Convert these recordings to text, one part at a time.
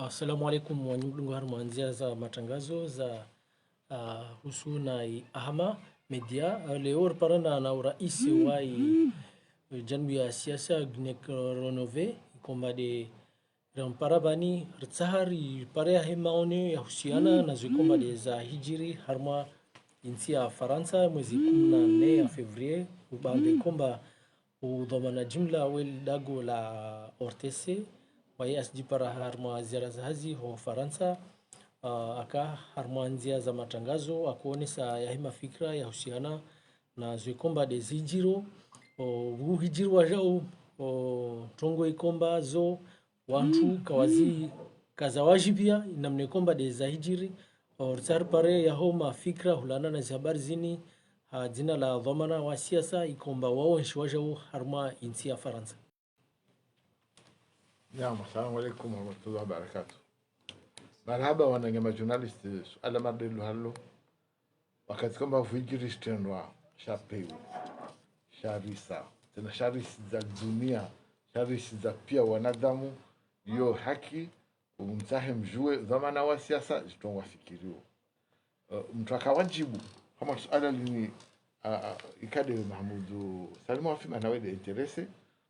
Assalamu alaikum wanyumdungu harmanzia za matangazo za husu na ahama media leo parana na uraisi wa janbu ya siasa gnek renove komba de ramparabani rtsahari parea hemaone ya husiana na komba de za hijiri harma insi ya Faransa mwezi 14 ya Fevrier ubande komba udhamana jumla wel dago la ortese waya asji para harma ziara za hazi ho Faransa aka harmanzia za matangazo akuonesa ya hima fikra ya husiana na komba de zijiro hijiri wajao tongo ikomba zo wantu kawazi kazawajibia namne komba de za hijiri ortsar pare ya homa fikra hulana na habari zini jina la dhamana wa siasa ikomba wao wajao harma insi ya Faransa. Naam, assalamu alaikum warahmatullahi wabarakatuh. Marhaba wananyama journalist ala mardelu hallo. Wakati kwamba vijiri stendwa shapeu. Sharisa. Tena sharisi za dunia, sharisi za pia wanadamu, yo haki umtahe mjue dhamana wa siasa jitongwa fikirio. Mtu akawajibu kama suala lini ikade Mahmudu Salimu afima nawe de interesse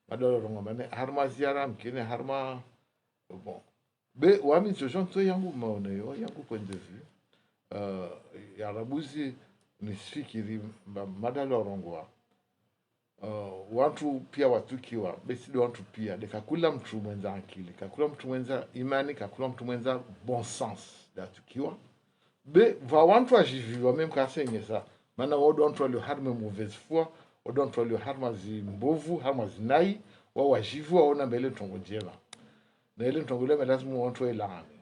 madolo rongomane harma ziara mkine harma bon be wami jojon to yangu maone yo yangu point de vue ya rabuzi nisfikiri madalo rongwa watu pia watukiwa besi watu pia dekakula mtu mwenza akili kakula mtu mwenza imani kakula mtu mwenza bon sens datukiwa be va watu ajiviwa même kasenye ça mana wado watu walio harme mauvaise foi wado watu walio harma zimbovu harma zinai wa wajivu waona mbele tongo jema na ile tongo le lazima watu elani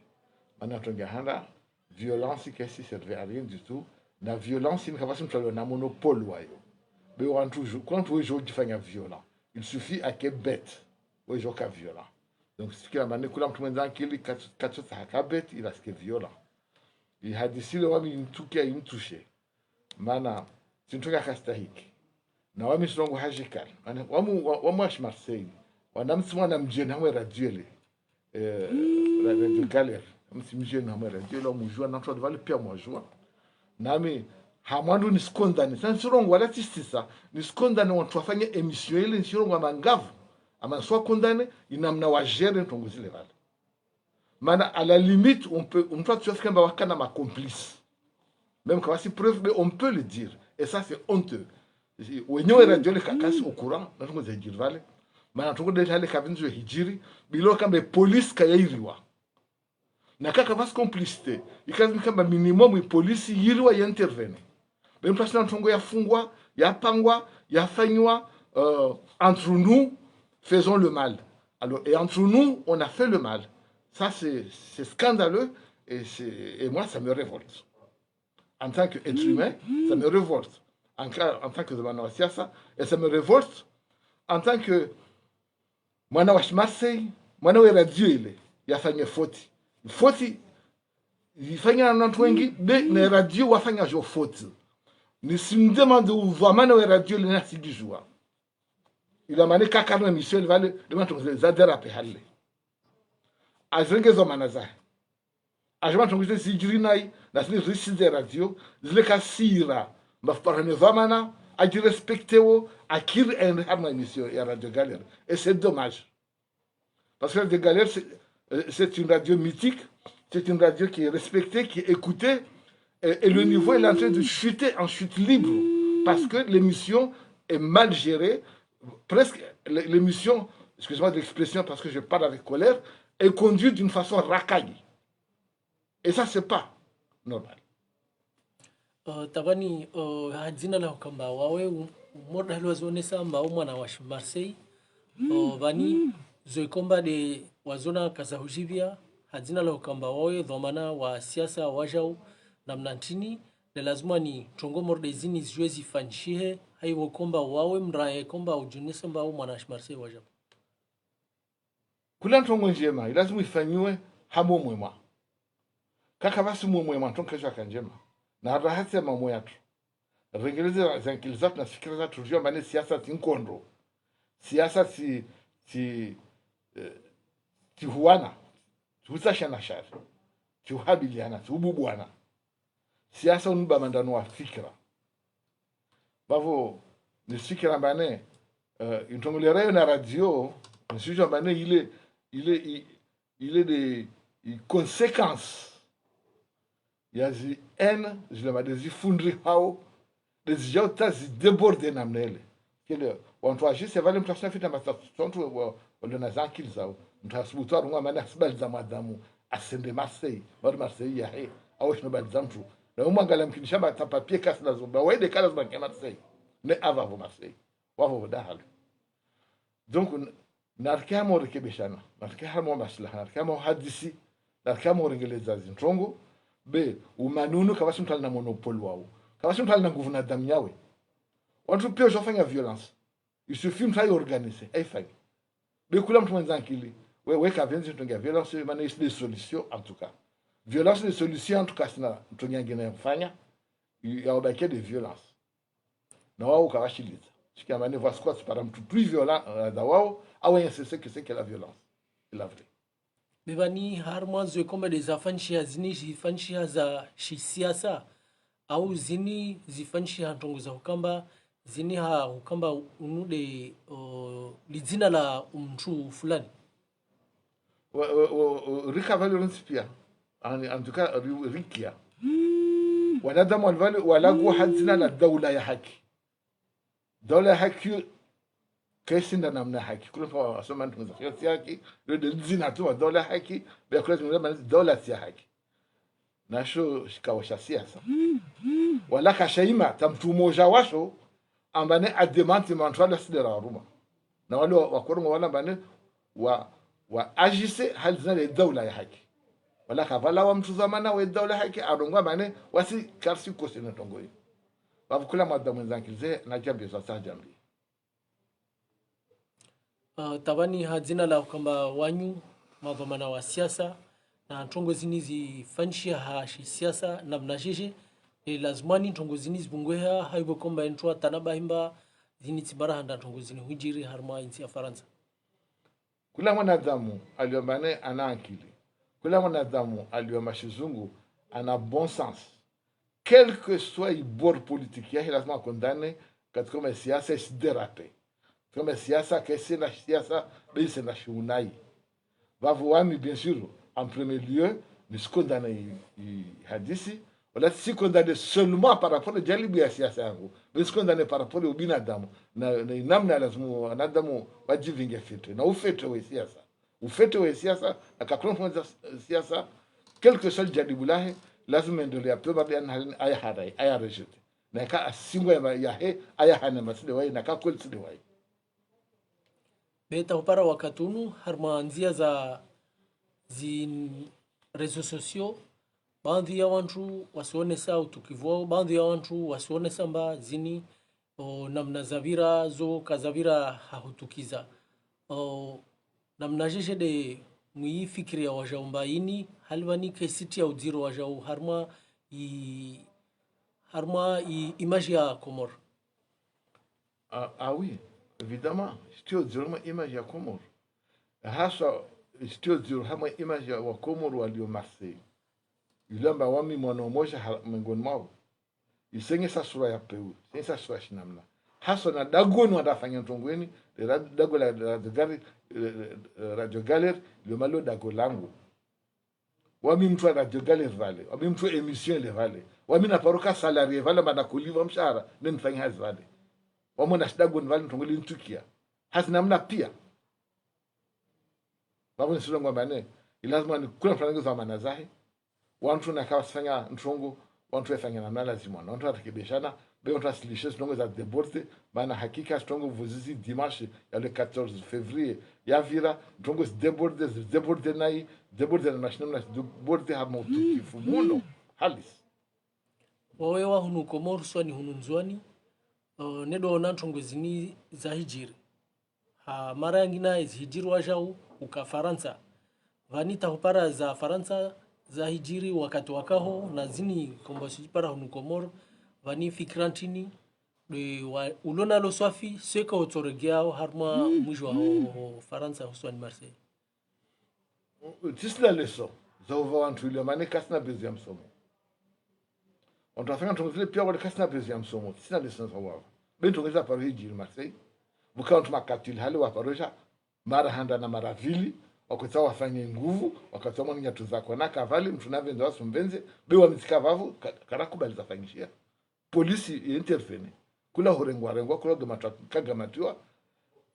mana tonga handa violence qui ne servait à rien du tout na violence ni kama mtu alio na monopole wayo be watu quand tu joues jifanya violent il suffit à que bête ouais jouer ka violent donc ce qui a mané kula mtu mwenza akili katota hakabet il a ce que violent il hadisi le wami mtukia imtushe mana sintoka kastahiki na wami songo hajikal ana wamu ash Marseille wanamsimwa na mjeni hamwe radiole radio galère msimjeni hamwe radiole mujua na mtu vale pia mujua nami hamwandu niskondane sana sirongo wala tistisa niskondane watu wafanye emission ile sirongo mangavu ama soit condamné inamna wa gérer ntongo zile vale mana à la limite on peut tu as kamba wakana ma complice même quand c'est preuve mais on peut le dire et ça c'est honteux wenyewe radio le kakasi au courant na tungo za hijiri vale mana tungo deja le kavinzo hijiri bilo kamba police kayairiwa na kaka vas complicité ikazi kamba minimum police yiriwa intervenir même place na tungo yafungwa yapangwa yafanywa entre nous faisons le mal alors et entre nous on a fait le mal ça c'est scandaleux et moi ça me révolte en tant qu'être humain ça me révolte en tant que demandeur siasa et ça me révolte en tant que mwana wa Marseille mwana wa radio ile yafanya foti ifanya na watu wengi be na radio wafanya jo foti ni simdemande uvamana wa radio ile na sigijua ila maana kaka na mission vale de watu zadera pe halle azengezo manaza ajuma tungize sijiri nai na zile risi de radio zile kasira mbafarane vamana aji respecteo akir en harma émission ya radio galère et c'est dommage parce que radio galère c'est une radio mythique, c'est une radio qui est respectée, qui est écoutée et le niveau est en train de chuter en chute libre parce que l'émission est mal gérée presque l'émission, excusez-moi de l'expression parce que je parle avec colère, est conduite d'une façon racaille. Et ça, c'est pas normal. Tabani hadzina la kamba wawe moda lwazone samba umwana wa Marseille vani zo komba de wazona kazahujivia hadzina la kamba wawe dhamana wa siasa wajao namna ntini lazima ni tongo mordezini ziwezi fanshihe haiwo komba wawe mrae komba ujunisa mba umwana wa Marseille wajao kula ntongo njema lazima ifanywe hamo mwema kaka basi mwema tonka shaka njema na rahati ya mambo yatu rengeleze zankilizat na fikira za tujua mane siasa tinkondo siasa ti huana tutasha shari tuhabiliana tububwana siasa unba mandano wa fikra bavo ni fikra mbane intongolerayo na radio nisijo mbane ile des conséquences ya zi zile madezi fundri hao des jauta zi déborde na mnele kile wantu ajise vale mtu asafita masatontu wale na zankil zao mtu asubutu arunga maana sibali za madamu asende Marseille wale Marseille ya he au shino bali zamtu na umangala mkinisha matapapie kasi na zomba wende kala zomba kwa Marseille ne ava vo Marseille wavo dahal donc narkamo rekebishana narkamo maslaha narkamo hadisi narkamo rengeleza zintongo be umanunu kabasi mtu alina monopole wao kabasi mtu alina nguvu na damu yawe watu pia wafanya violence il suffit mtu organiser haifai be kula mtu mwenzangu wewe kavenzi tungia violence maana des solutions en tout cas violence des solutions en tout cas sina mtu nyingine kufanya ya obake de violence na wao kawashiliza sikia maana voix squat para mtu plus violent da wao au c'est que la violence c'est la vraie bevani har mwanzo komba de zafanshia zini zifanshia za siasa au zini zifanshia ntongo za ukamba zini ha ukamba unude lizina la mtu fulani rika violence pia en tout cas rikia wanadamu walivali walagu hadzina na dawla ya haki dawla ya haki kesi nda namna haki kule kwa wasoma ndio za haki ndio zina tu dawla ya haki bila kule tunasema dawla ya haki nasho shikawasha siasa wala kashaima tamtu moja washo ambane ademanti mantwala sidera ruma na wale wakorongo wala ambane wa agise halizina le dawla ya haki wala kavala wa mtu zamana wa dawla haki arongwa mane wasi karsi kosena tongoyi bavukula madamu wenzankize na jambi za jambi tabani hadzina la kwamba wanyu madhamana wa siasa na ntongo zini zifanshia hashi siasa na mnashishe lazimani ntongo zini zibungweha haibo komba entwa tanabahimba zini tibara handa ntongo zini hujiri harma insi ya Faransa kula mwanadamu aliyomane ana akili kula mwanadamu aliyoma shizungu ana bon sens quel que soit le bord politique yake lazima condamner katika siasa isiderate kama siasa kesi na siasa bisi na shunai vavu wami bien sûr en premier lieu ni condamner hadisi wala si condamner seulement par rapport à jalibu ya siasa yangu mais condamner par rapport au binadamu na namna lazima wanadamu wajivinge fitre na ufete wa siasa akakonfronta siasa quel que soit jalibu lahe lazima endelea pewa bali aya harai aya rejete na ka asingwa ya he aya hana maside wai na ka kweli side wai beta upara wakatunu harma nzia za reseaux sociaux baadhi ya watu wasione saa utukivu baadhi ya watu wasione samba zini namna zavira zo kazavira hahutukiza namna jeje de muifikiri ya wajaumba ini halwani kesiti ya udiro wajau harma image ya Komor oui évidemment stio zilma image ya Komor hasa stio zilma image ya Komor walio Marseille yulamba wami mwana mmoja miongoni mwao isenge sura ya peu sasa sura shinamna hasa na dagoni watafanya ntongweni dago la radio galer le malo dago langu wami mtu radio galer vale wami mtu emission le vale wami na paroka salary vale bana kuliva mshahara ndio mfanya hazi vale wamona dago vale ntongweni ntukia hazinamna pia babu nisilo ngomba ne lazima ni kuna mfanya za manazahi wantu na kawasifanya ntongo wantu efanya namna lazima na wantu atakibishana be wantu asilishe stongo za deborde bana hakika stongo vuzizi dimanche ya le 14 février ya vira ntongo deborde na machine na deborde ha motukifu muno halis wawe wa hunu Komor swani hunu nzwani nedo na ntongo zini za hijiri ha mara yangina hijiri wajau uka Faransa vanita hupara za Faransa za hijiri wakati wakaho na zini komba sijipara hunu Komor vani fikrantini ulona lo swafi seka otoregeao harma mwisho wa Faransa huswani Marseille tisina leso za uva wantu ile maana kasina bezi ya msomo ontafanya tongezile pia wale kasina bezi ya msomo tisina leso za uva bento ngeza paro hiji Marseille bukauntu makatili hali wa paroja mara handa na mara vili wakati wafanye nguvu wakati mwana nyatu zako na kavali mtu navenza wasumbenze be wamitika vavu karakubali zafanyishia polisi intervene kula horengwa kula kagamatiwa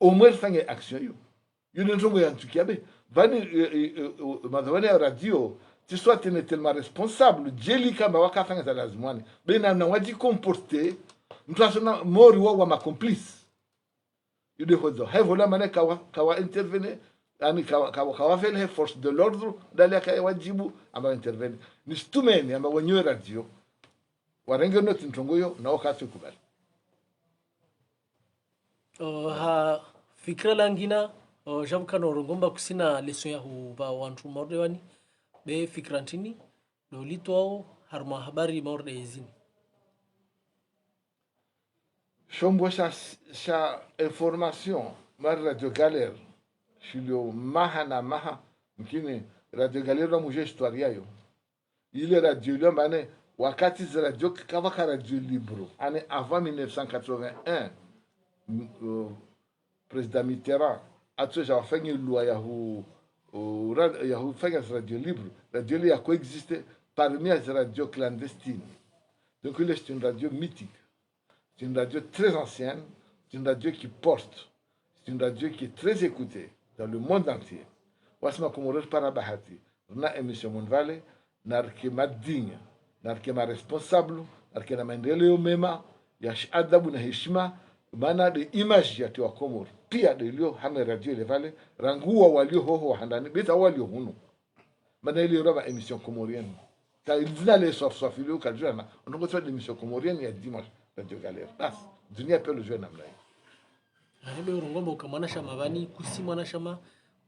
omwe fanye action yo yule ntongo ya ntukia be vani madhavani ya radio tiswa tene tellement responsable jeli kamba wakafanya za lazimwani be na waji comporter mtu asona mori wa macomplice yude hozo hevola mane kawa intervene yani kawa vele force de l'ordre dali akawajibu amba intervene ni stumeni amba wenyewe radio warenge noti ntongo yo na wakati kubali ha fikra langina jamka no rongomba kusina leson ya huba wantu mordewani be fikra ntini no litwao harma habari morde izini shombo sa information mar radio galère shilio maha na maha mkini radio galère na muje historia yo ile radio ile mane wakati za radio kava ka radio libre ane avant 1981 président Mitterrand atu ja fanya loi ya fanya radio libre radio ya coexister parmi les radios clandestines donc il est une radio mythique. C'est une radio très ancienne, c'est une radio qui porte, c'est une radio qui est très écoutée dans le monde entier. Wasma Komorot Parabahati, on a émission Monvale, narkema digne, narkema responsable, narkema maendeleo mema, ya adabu na heshima, maana de image ya tiwa Komor, pia de ilio hame radio ile vale, ranguwa walio hoho handani, beta walio hunu. Maana ile roba émission comorienne. Ta ilina le sof ilio kadjana, on a de émission comorienne ya dimanche. Radio Galère. Bas, dunia pia lujue namna hii. Hebe urongomba ukamana shama bani kusimana shama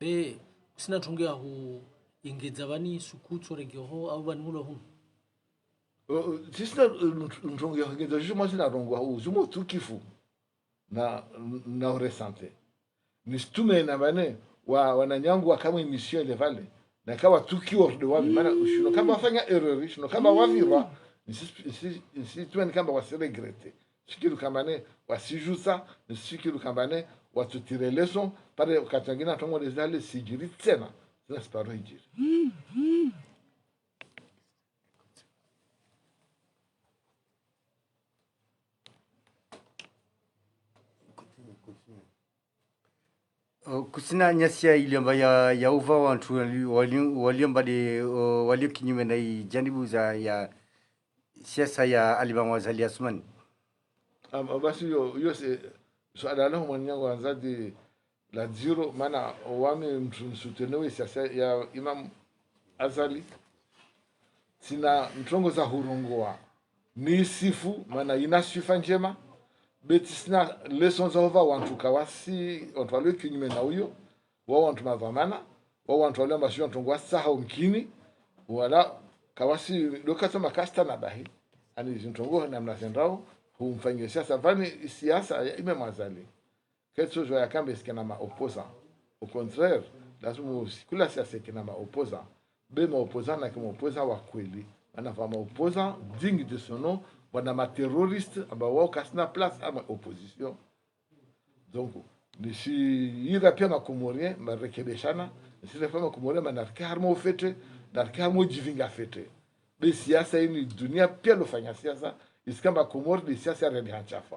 be sina tungea hu ingeza bani sukutso regioho au bani mulo hu. Sina tungea hu ingeza juma sina rongwa hu jumo tukifu na resante. Nistume na bane wananyangu kama emission ile vale na kawa tukio de wapi maana ushino kama wafanya erreur ushino kama wavirwa si tueni kamba wasiregrete sikiru kambane wasijusa sikiru kambane watutire leson pale wakati wengine atongo lezale sijiri tena zina siparo hijiri kusina nyasia iliamba ya uva wantu waliomba de walio kinyume na janibu za ya siasa ya Alimamu Azali Asmani. Basi yo se swala la mwanyango anzadi la zero maana wame msutenewe siasa ya Imam Azali sina mtongo za hurungoa ni sifu maana ina sifa njema beti sina leson za ova wantu kawasi wantu walio kinyume na huyo wao wantu mavamana wao wantu walio mbasho mtongo saha mkini wala kawasi lokata makasta na bahi ani zintongo na mnasendao humfanyia siasa vani siasa ya Imam Azali quelque chose ya kambe sikana ma opposant au contraire lazima kula siasa sikana ma opposant be ma opposant na kama opposant wa kweli ana fama opposant digne de son nom wana ma terroriste ambao wao kasina place ama opposition donc nisi ira pia makomorien marekebeshana nisi pia makomorien manarika harmo fete narika harmo jivinga fete be siasa hii dunia pia lofanya siasa isikamba komori de siasa redi hanchafa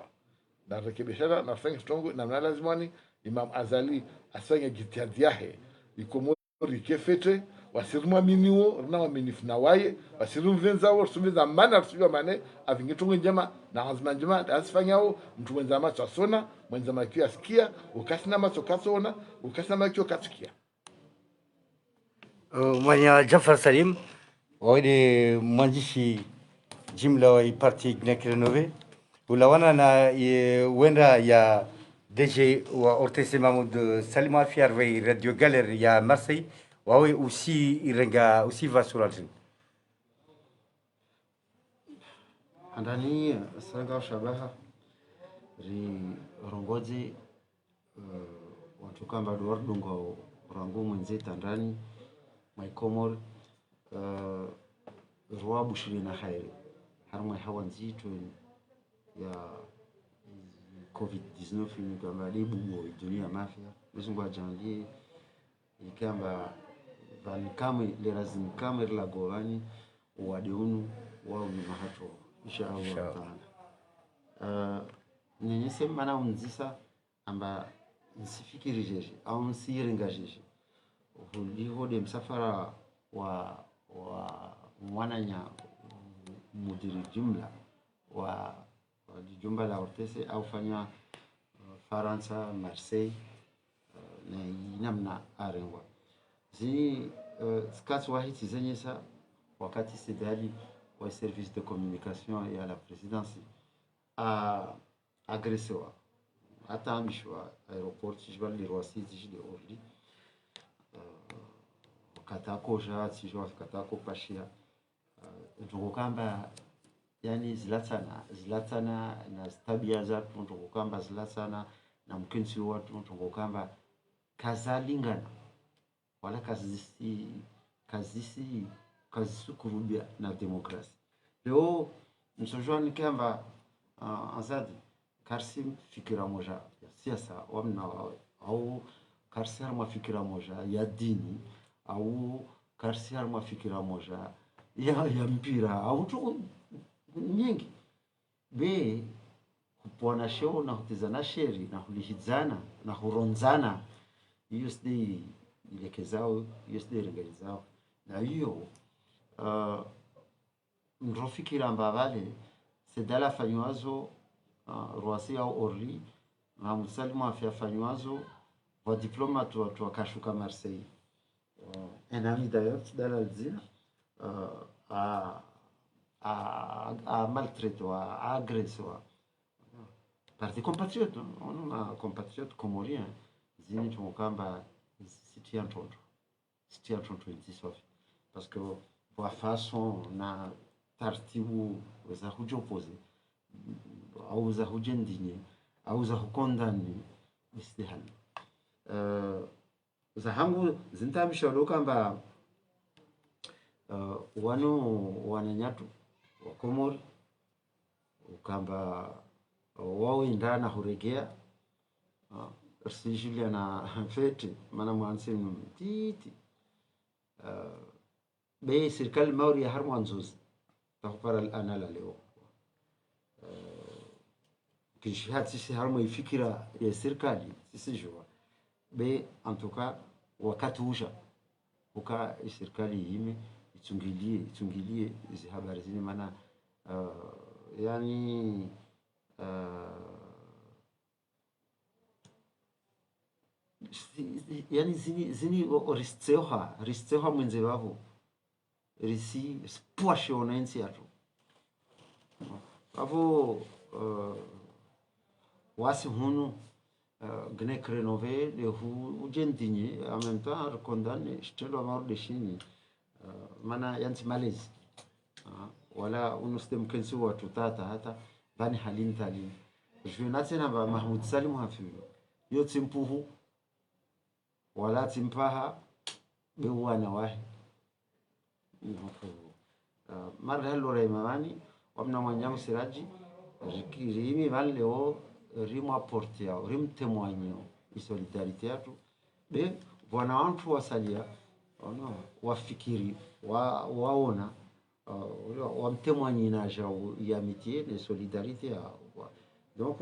na rekebeshana na fanya stongo na lazimani Imam Azali asanya jitihadi yake ikomori kefete wasirumwa miniwo na waminif na waye wasirum venza wo sumeza mana tusiwa mane avingitungo njema na hazma njema asifanyao mtu mwenza macho asona mwenza makio asikia ukasina macho kasona ukasina makio kasikia Mwanya Jafar Salim wawede mwandishi jimla wa parti Gnek Renove ulawana na wenda ya DG wa Ortese Mahmoud Salim Alfiarwe Radio Galère ya Marseille wawe aussi irenga aussi va sur l'antenne andani sanga shabaha ri rongoje watu kamba duardungo rangu mwenze tandani mai Komor rua bushiri na khairi har mai hawan zito ya COVID-19 ni kwamba libu dunia mafia mzungu ajanlie ikamba van kama le lazim kama la govani wadeunu wao ni mahato inshallah taala ni sema na mzisa amba nsifikiri jeje au nsirenga jeje hudi msafara wa mwananya mudiri jumla wa jumba la Ortese au fanya Faransa Marseille na namna arengwa zini skats wahiti zenyesa wakati sidali wa service de communication ya la présidence a agressewa hata amishwa aeroport jibali Roissy jide Orly katako ja tijwa katako pashia ndokamba yani zilatana na tabia za ndokamba zilatana na mkenzi watu ndokamba kazalingana wala kazisi kurudia na demokrasi leo msojoni kamba azadi karsim fikira moja ya siasa wamna au karsim mafikira moja ya dini au karsim mafikira moja ya mpira au tu nyingi be kupona show na kutizana sheri na kulihizana na huronzana hiyo sidi ilekezao hiyo sidi regalizao na hiyo mrofikira mbavale sedala fanywazo Roissy au Orly na msalimu afanywazo wa diplomate watu wakashuka Marseille un ami d'ailleurs sedala alzina a maltraité a agressé par des compatriotes on a compatriotes comoriens zini tumokamba sitia ntonto intisofi parce que kwa façon na taratibu za hujopose au za hujendinye au za hukondani istihali za hangu zintamisha lokamba wananyatu wa Komori ukamba wao indana huregea si Juliana fete mana mwansi titi be serikali mauri ya har mwanzozi takupara anala leo kishat sisi har mwifikira ya serikali sisi jua be antuka wakati usha uka serikali yime itungilie hizi habari zini maana yani yani zini risteha mwenze wavo risi spwashe onensi yatu avo wasi hunu gnek renové le hu ujendinye en même temps condamné stelo amor de chini mana yanti malezi wala unustem kensi watu tata hata bani halin talin jwenati na Mahmoud Salim hafiyo yo timpuhu wala timpaha bewana wahi mara halo raimani wamna mwanyangu siraji rimi valeo rimu apportia rim témoigner solidarité yatu be wana watu wasalia ono wafikiri waona wamtémoigner na jao ya amitié de solidarité donc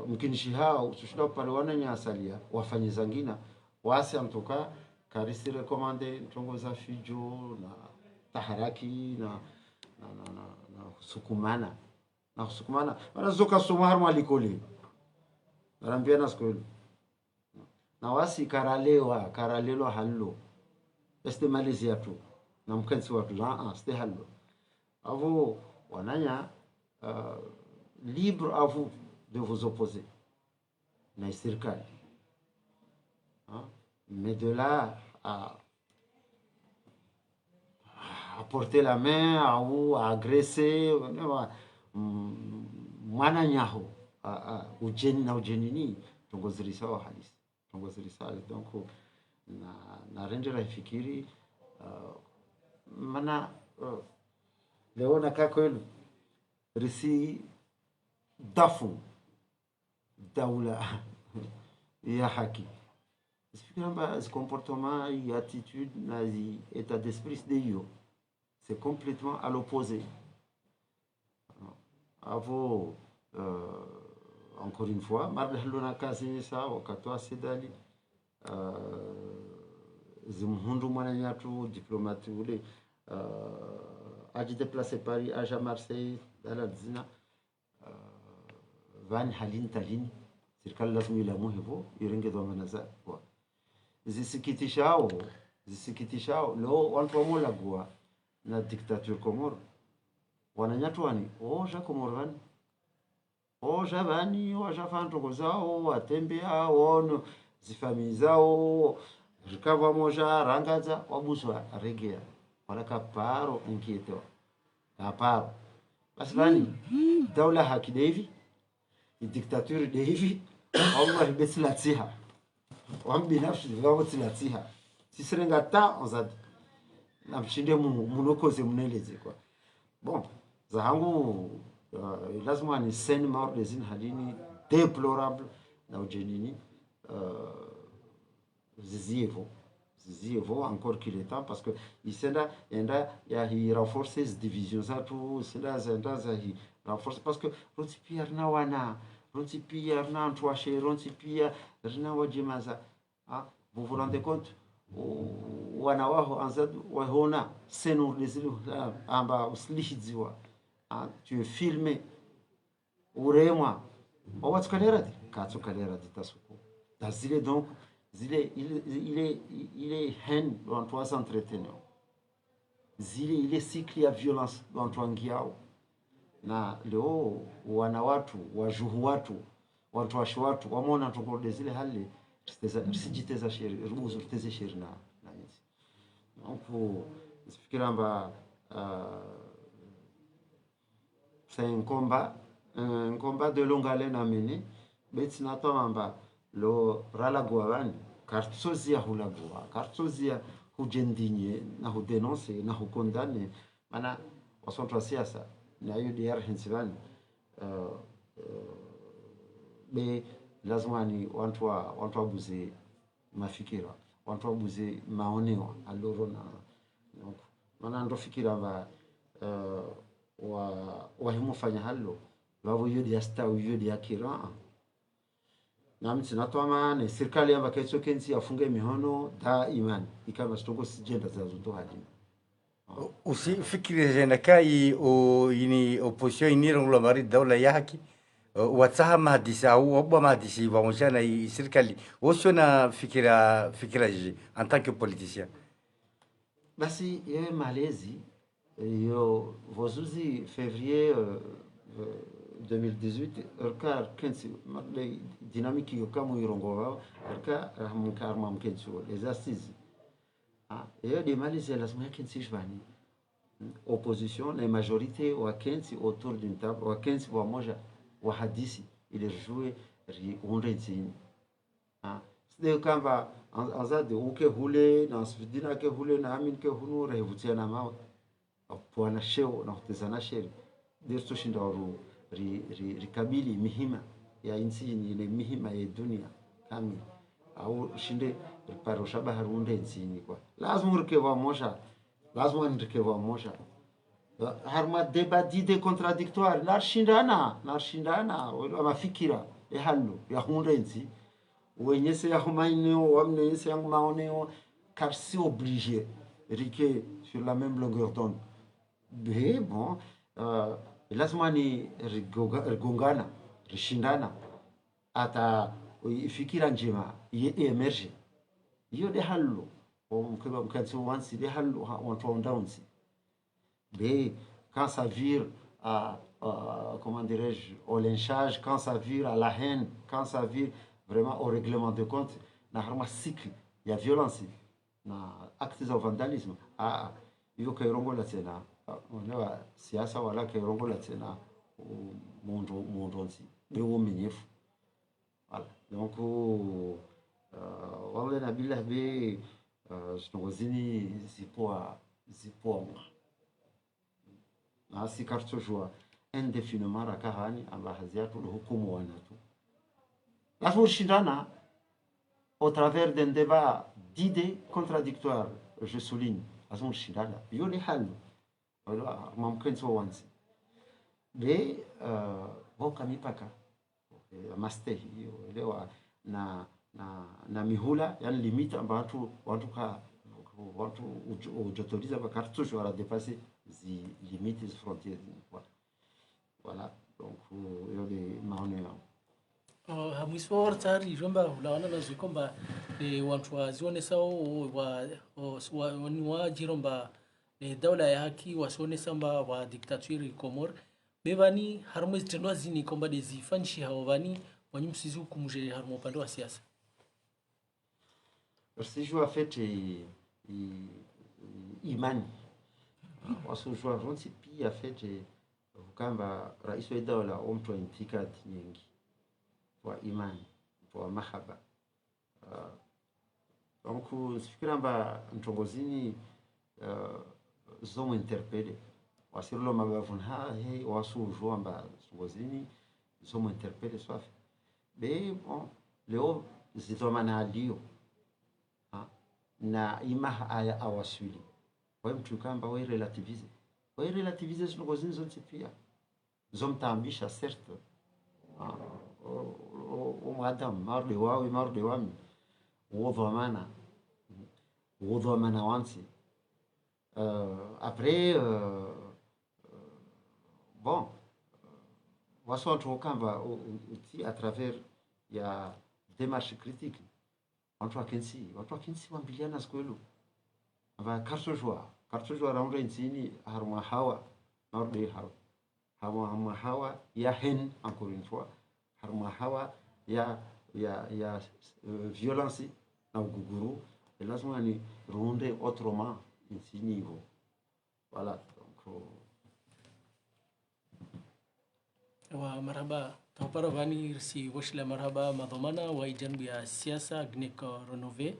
mkinishiha usushida pale wananya asalia wafanye zangina wasi antoka karisi recommande ntongo za fijo na taharaki na sukumana wana zoka soma har malikoli narambia na skolo na wasi karalelo hallo este Malaysia tu na mkansi watu ste hallo avo wananya libre à vous de vous opposer na serikali mais de là à porter la main ou à agresser mwana nyaho ujenini tongozirisa wa halisi donc na rendera fikiri mana leo nakaa kwenu risi dafu daula ya haki zifikiramba zi comportement et attitude na zi état d'esprit de yo c'est complètement à l'opposé avo encore une fois marda halona kazi sa wakatoa sedali zimhundu mwana nyatu diplomate ule aji déplacé Paris aja Marseille dala zina vani halini talini serikali lazima ilamu hivyo irengezwa manaza kwa zisikitishao leo watu wa Molagua na dictature Komoro wananyatwani oja Komoro vani oja vani oja fanto zao watembea ono zifamili zao rikava moja rangaza wabuswa regea wanaka paro inkieto na paro basi vani daula haki devi dictature devi Allah betlatiha wambi nafsi vao tilatiha sisirenga ta ozad na mshinde munokoze mneleze kwa bon zahangu lazima ni scène mort des hadini déplorable na ujenini zizievo encore qu'il est temps parce que isenda enda ya hi renforcer ces divisions zatu senda za hi renforcer parce que rotipia na wana rotipia na ntwashe rotipia rina wajimaza vous vous rendez compte wana waho anzad wahona senu desilu amba uslihidziwa tu es filmé uremwa wawatsukalera katsukalera tasuko dazile donc il est haine dans toi s'entretenir il est cycle ya violence dans toi ngiao na leo wana watu wajuhu watu watu wamona tukode zile hali sijiteza sheri rubuzo tuteze sheri na hizi donc sifikira amba c'est un combat de longue haleine à mener betina amba lo ralagwa vani kartsozia hulagwa kartsozia hujendinye na hudenonse na hukondane mana wasonto siasa na UDR hensivani be lazima ni watu wabuze mafikira watu wabuze maoneo aloro na mana ndo fikira ba wahimufanya halo wavo yodi asta yodi akira na mtsinatwama ne serikali yamba ketso kenzi afunge mihono da imani ikama stoko sijenda za zuto hadi usifikiri jana kai o ini opposition inirangula mari daula ya haki watsaha mahadisi au obwa mahadisi pamoja na serikali wosiona fikira je en tant que politicien basi yeye malezi yo vozuzi février 2018 erka kensi le dynamique yo kama irongo erka mkarma mkenso les assises et de malaisie lazima kensi jvani opposition na majorité wa kensi autour d'une table wa kensi wa moja wa hadisi ile jouer ri side kamba anzade uke hule na svidina ke hule na amin ke hunu revutia na mawa pwana sheo na kutezana sheri dirto shinda waru rikabili mihima ya insi ile mihima ya dunia kami au shinde riparo shabaha runde nzini kwa lazima urkewa moja lazima nirkewa moja harma débat d'idées contradictoires narshindana mafikira halu ya hundenzi wenyese ya humaineo wamnese ya maoneo car c'est obligé riquer sur la même longueur d'onde mais bon lazima ni rigongana rishindana ata fikira njema emerge hiyo de halu mkeba mkanzi wansi de halu watu ondaunsi mais quand ça vire à comment dirais-je au lynchage, quand ça vire à la haine, quand ça vire vraiment au règlement de compte, na harma cycle ya violence na actes de vandalisme hiyo kairongola tena wala siasa wala kairongola tena mondonzi bewo menyefu voilà donc wala na bila be zitongozini zipoa na sikartojwa indéfiniment rakahani amba haziatu hukumu wanatu lazima ushindana au travers d'un débat d'idées contradictoires, je souligne lazima ushindana yoni halu wala mumkin so wansi be boka mipaka mastehi elewa na mihula yani limite amba watu ujotoriza bakartusho ala dépasser zi limites zi frontières voilà donc yole maone yao hamwiswa wartari jomba ulawana na zikomba watu wazione sao ni wajiromba dawla ya haki wasione samba wa diktaturi Komor bevani harmwezi tendwa zini komba dezifanshi hawavani wanyumsizi hukumuje harmo upande wa siasa sijua fete imani wasojua ronsi pia fete kamba rais wa dawla omtwa intikadi nyingi kwa imani kwa mahaba donc sifikira mba mtongozini zomo interpele wasirlo mabavun he wasojua mba mtongozini zomo interpele swafi be bon leo zitomana alio na ima aya awaswili kwa mtu kamba we relativize mtongozini zote pia zomtambisha certes ومقدم مرضي وامي وضمانة وانسي après bon waso tu kamba uti à travers ya démarche critique watu akinsi wambiliana skwelo ava karso joa raunde nsini harma hawa mardi hawa ya hen encore une fois harma hawa ya violence na uguguru lazima ni ronde autrement ici niveau voilà donc wa marhaba tawpara vani si washla marhaba madhamana wa janbu ya siasa gnek renove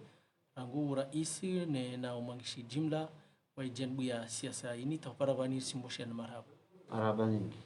rangu raisi ne na umangishi jimla wa janbu ya siasa ini tawpara vani si moshana marhaba marhaba nyingi